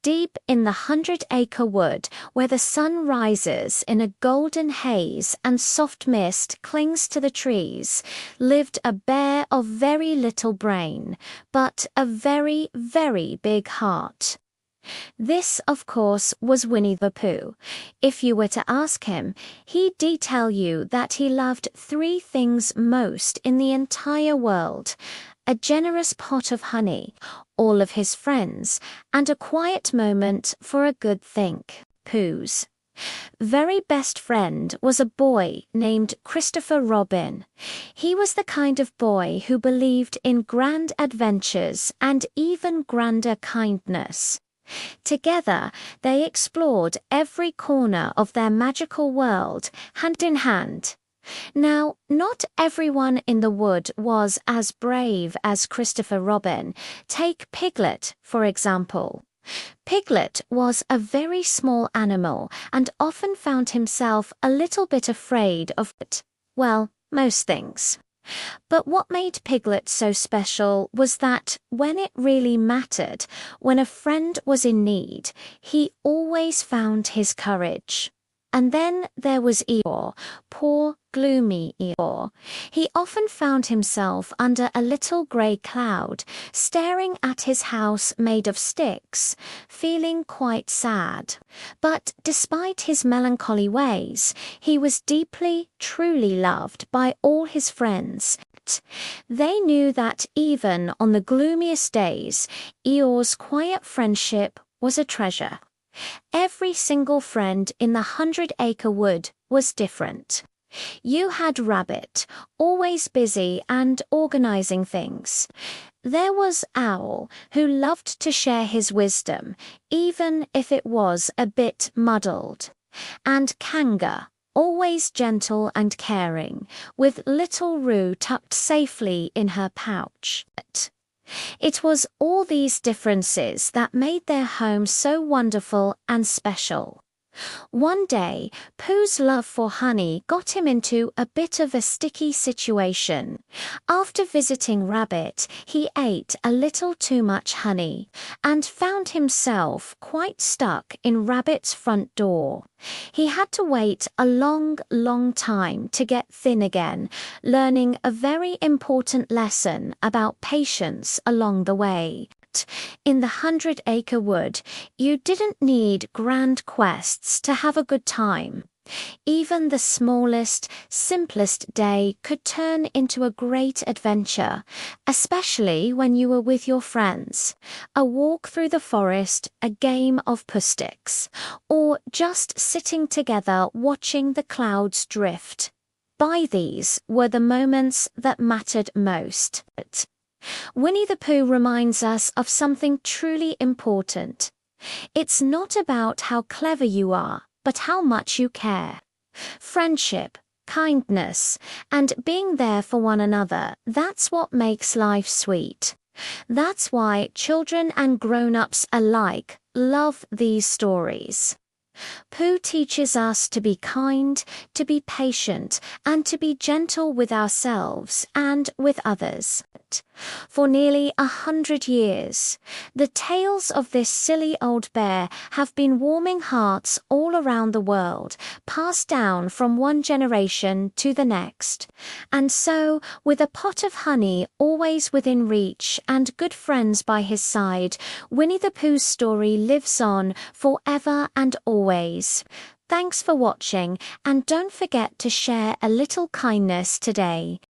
Deep in the 100-acre wood, where the sun rises in a golden haze and soft mist clings to the trees, lived a bear of very little brain, but a very, very big heart. This, of course, was Winnie-the-Pooh. If you were to ask him, he'd detail you that he loved three things most in the entire world: a generous pot of honey, all of his friends, and a quiet moment for a good think. Pooh's very best friend was a boy named Christopher Robin. He was the kind of boy who believed in grand adventures and even grander kindness. Together, they explored every corner of their magical world, hand in hand. Now, not everyone in the wood was as brave as Christopher Robin. Take Piglet, for example. Piglet was a very small animal and often found himself a little bit afraid of, well, most things. But what made Piglet so special was that when it really mattered, when a friend was in need, he always found his courage. And then there was Eeyore, poor, gloomy Eeyore. He often found himself under a little grey cloud, staring at his house made of sticks, feeling quite sad. But despite his melancholy ways, he was deeply, truly loved by all his friends. They knew that even on the gloomiest days, Eeyore's quiet friendship was a treasure. Every single friend in the 100-acre wood was different. You had Rabbit, always busy and organizing things. There was Owl, who loved to share his wisdom, even if it was a bit muddled. And Kanga, always gentle and caring, with little Roo tucked safely in her pouch. It was all these differences that made their home so wonderful and special. One day, Pooh's love for honey got him into a bit of a sticky situation. After visiting Rabbit, he ate a little too much honey and found himself quite stuck in Rabbit's front door. He had to wait a long, long time to get thin again, learning a very important lesson about patience along the way. In the 100-acre wood, you didn't need grand quests to have a good time. Even the smallest, simplest day could turn into a great adventure, especially when you were with your friends. A walk through the forest, a game of puss-sticks, or just sitting together watching the clouds drift. By these were the moments that mattered most. Winnie-the-Pooh reminds us of something truly important. It's not about how clever you are, but how much you care. Friendship, kindness, and being there for one another, that's what makes life sweet. That's why children and grown-ups alike love these stories. Pooh teaches us to be kind, to be patient, and to be gentle with ourselves and with others. For nearly 100 years, the tales of this silly old bear have been warming hearts all around the world, passed down from one generation to the next. And so, with a pot of honey always within reach and good friends by his side, Winnie-the-Pooh's story lives on forever and always. Thanks for watching, and don't forget to share a little kindness today.